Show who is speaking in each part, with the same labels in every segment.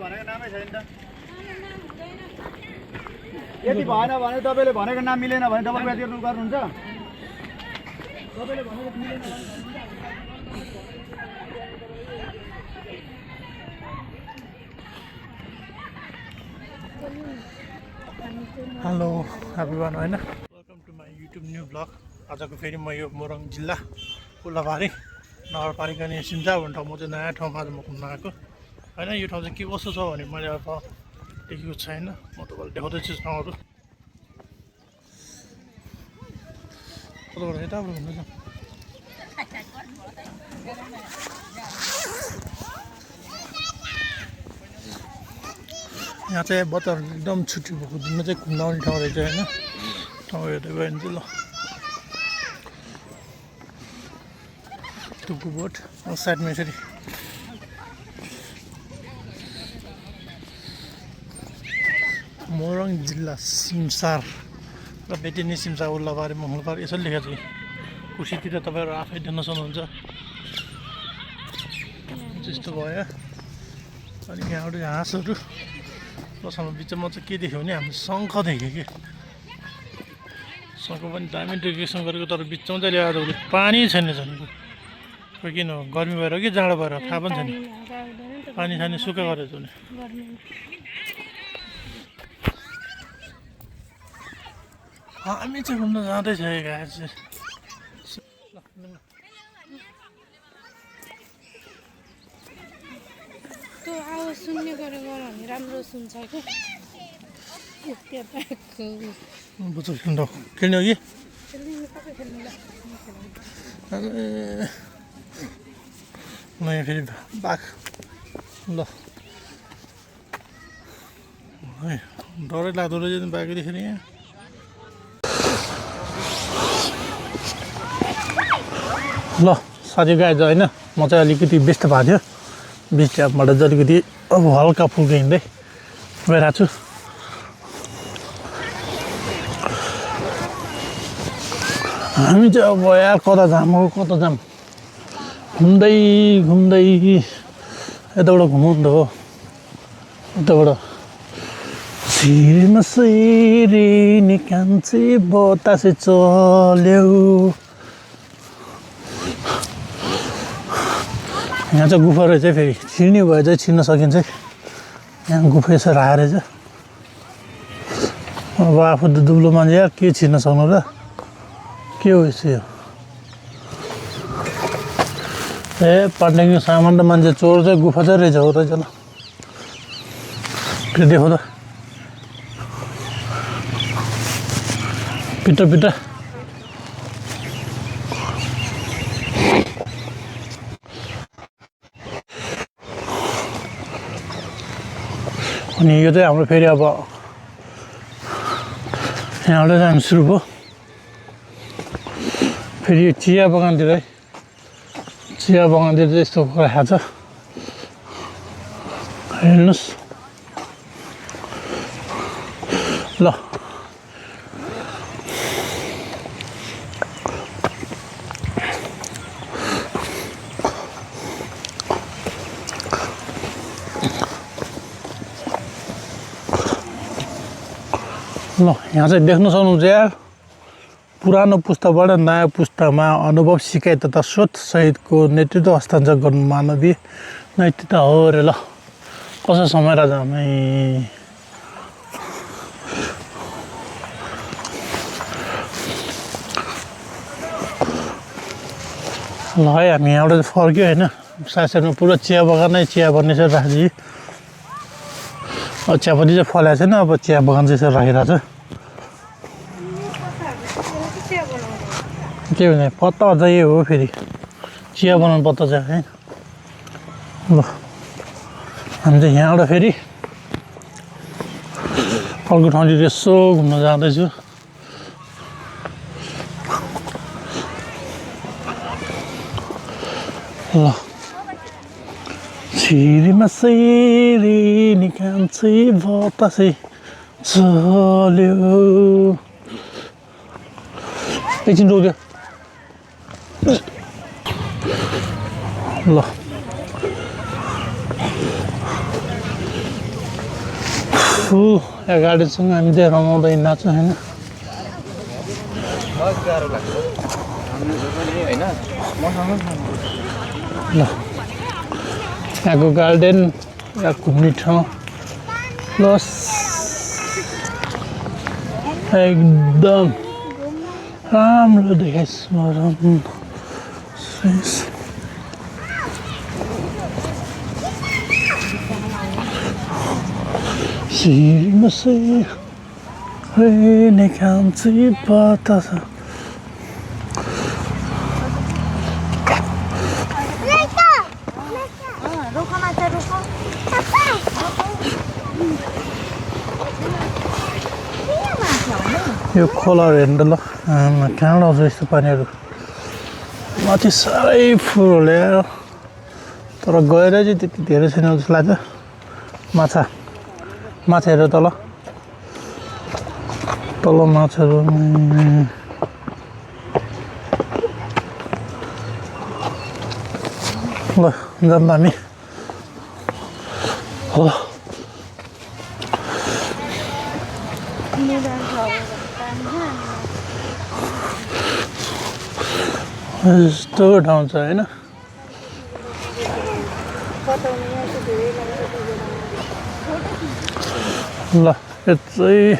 Speaker 1: भनेको नामै छैन त यदि भएन भने तपाईले भनेको नाम मिलेन भने डबल ब्याज गर्नुहुन्छ तपाईले भनेको मिलेन भने
Speaker 2: हेलो एभ्रीवन हैन welcome to my YouTube new blog आजको फेरि म यो मोरङ जिल्ला कोलाबारी नगरपालिका नि सिन्जा भन्ने ठाउँमा चाहिँ नयाँ ठाउँमा आज म घुम्न आएको हैन यो ठाउँ चाहिँ के कस्तो छ भने मैले अब देखेको छैन म तपाईँलाई देखाउँदैछु ठाउँहरू कताबाट यताबाट घुम्नु छ यहाँ चाहिँ बच्चाहरू एकदम छुट्टी भएको दिनमा चाहिँ घुम्न आउने ठाउँ रहेछ होइन ठाउँ हेर्दै गयो भने चाहिँ ल टुकु बोट साइडमा यसरी मोरङ जिल्ला सिमसार र बेटिनी सिमसार उल्लाबारी मङ्गलबार यसरी लेखेको छ कुर्सीतिर तपाईँहरू आफै देख्न सक्नुहुन्छ त्यस्तो भयो अनि यहाँबाट हाँसहरू बसामा बिचमा चाहिँ के देख्यो भने हामीले शङ्ख देख्यो कि शङ्ख पनि दामी डेकोरेसन गरेको तर बिचमा चाहिँ ल्याएर उसले पानी छैन झन् खोइ किन हो गर्मी भएर कि जाडो भएर थाहा पनि छैन पानी छैन सुक्खा गरेछ भने हामी चाहिँ घुम्न जाँदैछ गाइस
Speaker 3: त्यो आवाज सुन्ने गरेको भने राम्रो सुन्छ कि
Speaker 2: बुझ्छु सुन्दा खेल्ने हो कि नयाँ फेरि बाघ ल है डरै लाग्दो रहेछ बाघ देखेर यहाँ ल साथी गाई होइन म चाहिँ अलिकति व्यस्त भएको थियो बिच ट्यापबाट चाहिँ अलिकति अब हल्का फुल्का हिँड्दै गइरहेको छु हामी चाहिँ अब यार कता जाम हो कता जाम घुम्दै घुम्दै यताबाट घुमाउनु त हो यताबाट सिरमा सिरी निकान्छे बतासे चल्यो यहाँ चाहिँ गुफा रहेछ फेरि छिर्ने भए चाहिँ छिर्न सकिन्छ यहाँ गुफा यसरी आएर रहेछ अब आफू त दुब्लो मान्छे यार के छिर्न सक्नु र के हो यसो यो ए पाटनेको सामान र मान्छे चोर चाहिँ गुफा चाहिँ रहेछ हो रहेछ ल के देखो त पिटा पिटा अनि यो चाहिँ हाम्रो फेरि अब यहाँबाट चाहिँ हामी सुरु भयो फेरि यो चिया बगानतिर है चिया बगानतिर चाहिँ यस्तो राखेको छ हेर्नुहोस् ल ल यहाँ चाहिँ देख्न सक्नुहुन्छ यार पुरानो पुस्ताबाट नयाँ पुस्तामा अनुभव सिकाइ तथा स्रोत सहितको नेतृत्व हस्तान्तरण गर्नु मानवीय नैतिकता हो अरे ल कसो समय राजा हामी ल है हामी यहाँबाट फर्क्यो होइन साथीहरूमा पुरा चिया बगान नै चिया बन्ने चाहिँ राखिदियो अब चियापत्ती चाहिँ फलेको छैन अब चिया बगान चाहिँ यसरी राखिरहेको छ के भने पत्ता चाहिँ यो हो फेरि चिया बनाउनु पत्ता चाहिँ है ल हामी चाहिँ यहाँबाट फेरि अर्को ठाउँतिर यसो घुम्न जाँदैछु ल छिरीमा सिरी निकान्छे बतासे चल्यो एकछिन रोक्यो ल फुल गाडीसँग हामी त्यहाँ रमाउँदै नाच्छ होइन ल यहाँको गार्डन यहाँ घुम्ने ठाउँ प्लस एकदम राम्रो देखाइ स्मरण सिरमा से हेर्ने काम चाहिँ पत्ता छ यो खोलाहरू हेर्नु ल कहाँबाट आउँछ यस्तो पानीहरू माथि साह्रै फुलहरूले तर गएर चाहिँ त्यति धेरै छैन जस्तो लाग्छ माछाहरू तल माछाहरू ल जाऊँ हामी हो यस्तो ठाउँ छ होइन ल यो चाहिँ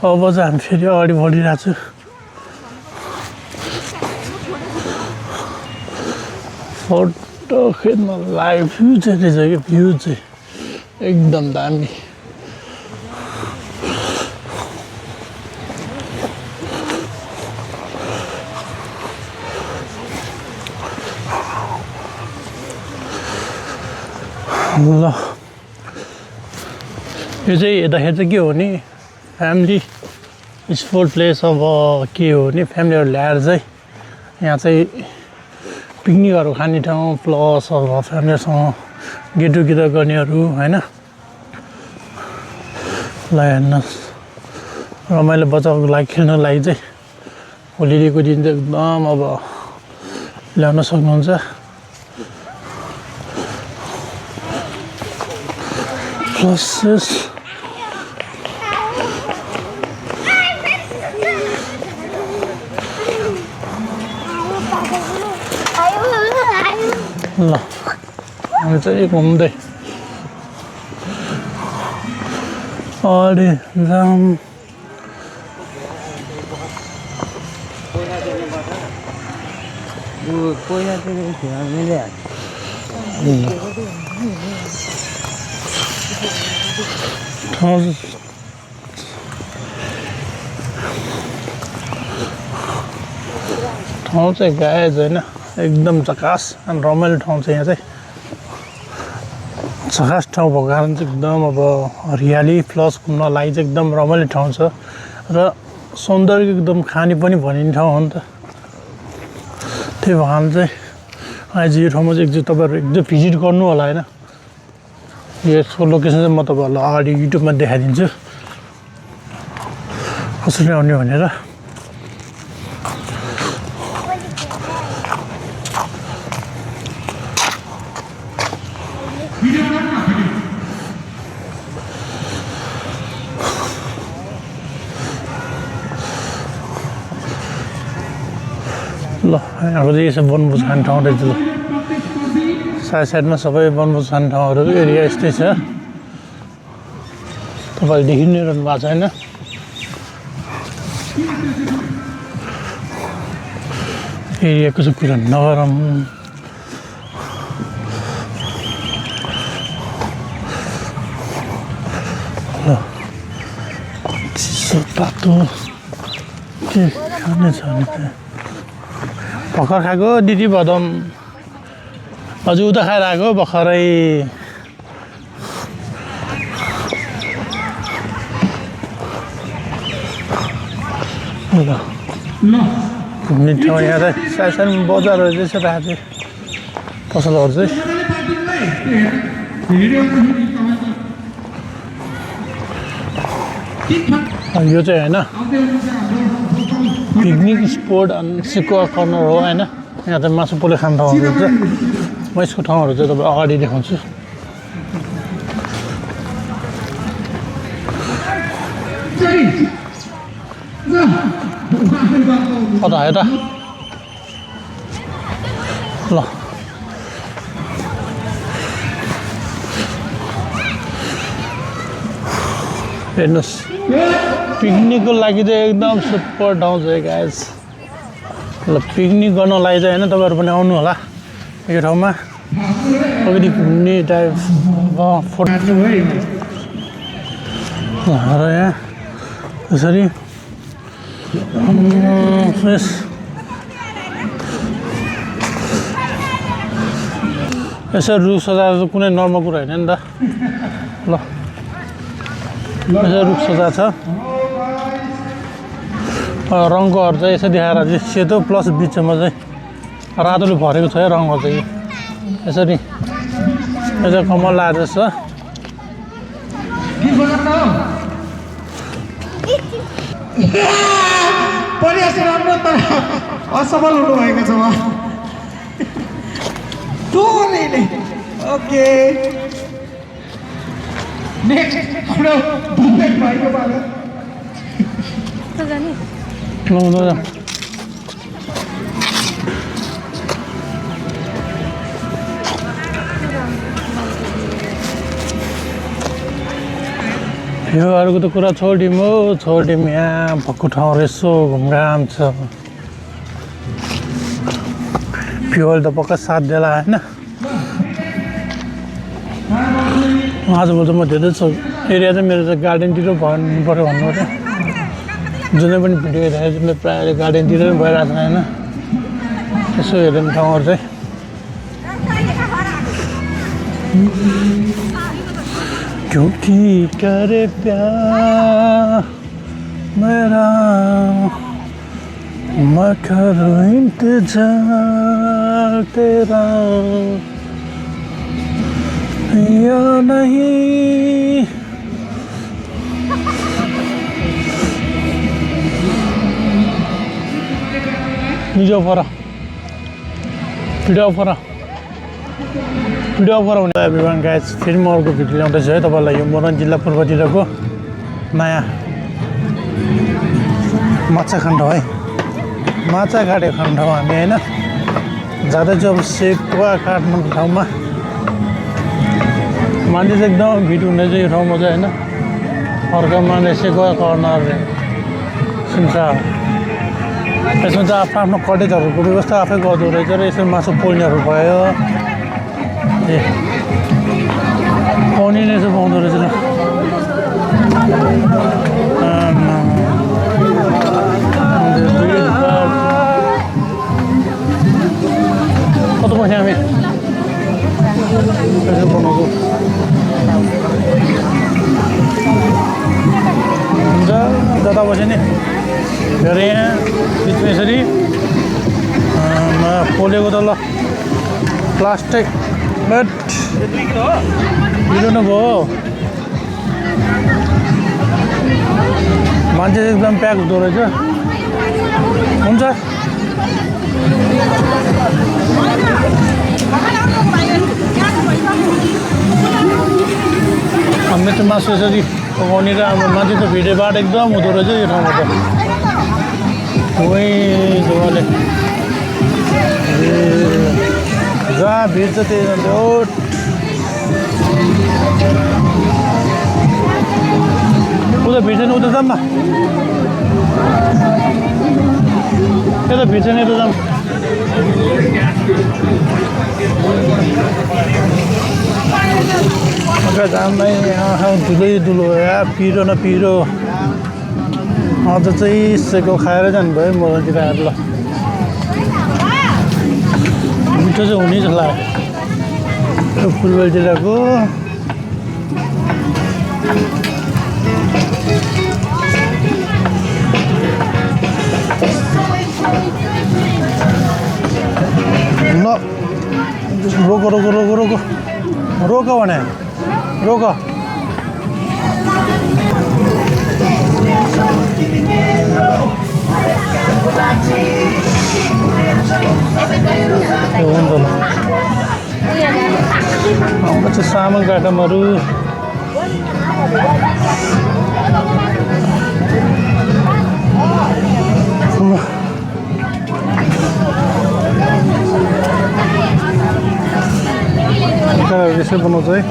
Speaker 2: अब चाहिँ हामी फेरि अगाडि बढिरहेको छु फोटो खिच्न लाइभ भ्यू चाहिँ रहेछ कि भ्यू चाहिँ एकदम दामी ल यो चाहिँ हेर्दाखेरि चाहिँ के हो नि फ्यामिली स्पोर्ट प्लेस अब के हो नि फ्यामिलीहरू ल्याएर चाहिँ यहाँ चाहिँ पिकनिकहरू खाने ठाउँ प्लस अब फ्यामिलीसँग गेट टुगेदर गर्नेहरू होइन ल हेर्नुहोस् रमाइलो बच्चाको लागि खेल्नको लागि चाहिँ होलिडेको दिन चाहिँ एकदम अब ल्याउन सक्नुहुन्छ प्लस ल हामी चाहिँ घुम्दै अरे जाम ठाउँ चाहिँ गाएज होइन एकदम झकास अनि रमाइलो ठाउँ छ यहाँ चाहिँ झकास ठाउँ भएको कारण चाहिँ एकदम अब हरियाली प्लस घुम्न लागि चाहिँ एकदम रमाइलो ठाउँ छ र सौन्दर्य एकदम खाने पनि भनिने ठाउँ हो नि त त्यही भएको कारण चाहिँ आज यो ठाउँमा चाहिँ एकचोटि तपाईँहरू एकचोटि भिजिट गर्नु होला होइन यसको लोकेसन चाहिँ म तपाईँहरूलाई अगाडि युट्युबमा देखाइदिन्छु कसरी आउने भनेर ल यहाँको चाहिँ यसो वनभोज खाने ठाउँ रहेछ ल साइडमा सबै वनभोज खाने ठाउँहरू एरिया यस्तै छ तपाईँले देखि नै रहनु भएको छ होइन एरियाको चाहिँ कुरा नगरौँ ल चिसो तातो के खाने छ भने त भर्खर खाएको दिदी बदम हजुर उता खाएर आएको भर्खरै ल घुम्ने ठाउँ यहाँ चाहिँ सानो सानो बजारहरू चाहिँ छ राति पसलहरू चाहिँ यो चाहिँ होइन पिकनिक स्पोट अनि सिकुवा कर्नर हो होइन यहाँ चाहिँ मासु पोले खाने ठाउँहरू हुन्छ म यसको ठाउँहरू चाहिँ तपाईँ अगाडि देखाउँछु कता आयो त ल हेर्नुहोस् पिकनिकको लागि चाहिँ एकदम सुपर ठाउँ छ गाइस ल पिकनिक गर्नको लागि चाहिँ होइन तपाईँहरू पनि आउनु होला यो ठाउँमा अलिकति घुम्ने टाइप फोटो र यहाँ यसरी यसरी रुख सजाएर त कुनै नर्मल कुरा होइन नि त ल यसरी रुख सजाएको छ रङकोहरू चाहिँ यसो देखाएर चाहिँ सेतो प्लस बिचमा चाहिँ रातोले भरेको छ है रङहरू चाहिँ यसरी यसो कमल लागेको छ
Speaker 4: प्रयास राम्रो तर असफल हुनुभएको छ उहाँ ओके नेक्स्ट हाम्रो बुफेट भएको पालो
Speaker 2: यो अरूको त कुरा छोडिदिउँ यहाँ भक्कु ठाउँ यसो घुमघाम छ फ्युल त पक्का साथ देला होइन आजभोलि म धेरै छ एरिया चाहिँ मेरो चाहिँ गार्डनतिर भन्नु पऱ्यो भन्नु पऱ्यो जुनै पनि भिडियो हेरेर चाहिँ प्रायः गार्डनतिर नै भइरहेको छ होइन यसो हेर्ने ठाउँहरू चाहिँ क्योंकि करे प्यार मेरा मैं करूँ इंतजार तेरा या नहीं भिडियो फरा हुने एभ्रिवान गाइज फेरि म अर्को भिडियो ल्याउँदैछु है तपाईँलाई यो मोरङ जिल्ला पूर्वतिरको नयाँ माछाखण्ड है माछाघाटे खण्ड हामी होइन जाँदैछु अब सेकुवा काठमाडौँ ठाउँमा मान्छे चाहिँ एकदम भिड हुँदैछ यो ठाउँमा चाहिँ होइन अर्को मान्छे सेकुवा कर्नर सुन्छ यसमा चाहिँ आफ्नो आफ्नो कटेजहरूको व्यवस्था आफै गर्दो रहेछ र यसमा मासु पोइन्टहरू भयो ए पाउने रहेछ पाउँदो रहेछ ल कत बस्यो हामी यसो बनाएको हुन्छ जता बस्यो नि फेरि यहाँ बिचमा यसरी पोलेको त ल प्लास्टिक बेट मिलाउनु भयो मान्छे एकदम प्याक हुँदो रहेछ हुन्छ हामी त मासु यसरी पकाउने र अब मान्छे त भिडियोबाट एकदम हुँदो रहेछ यो ठाउँमा त जोगाले जहाँ भिड छ त्यही जान्छ उता भिड छैन उता जाऊँ न यता भिड छैन यता जाऊँ जाँदै धुलो या पिरो न पिरो अझ चाहिँ सेको खाएर जानुभयो मोरङतिर आएर ल मिठो चाहिँ हुने जस्तो लाग्यो फुलबारीतिरको ल रोक रोक रोक रोक रोक भने रोक हुन्छ ल हाम्रो चाहिँ सामल काठमाडौँ कसरी बनाउँछ है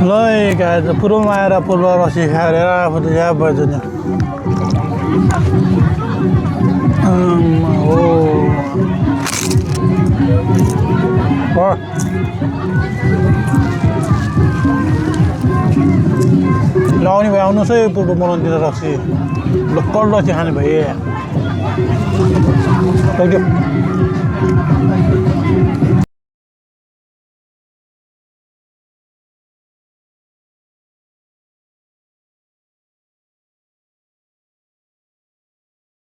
Speaker 2: ल गाई त पूर्वमा आएर पूर्व रसी खाएर आफू त यहाँ भएछ नि हो लाउने भए आउनुहोस् है पूर्व बनाउनुतिर रक्सी लोकल रक्सी खाने भए थ्याङ्क यू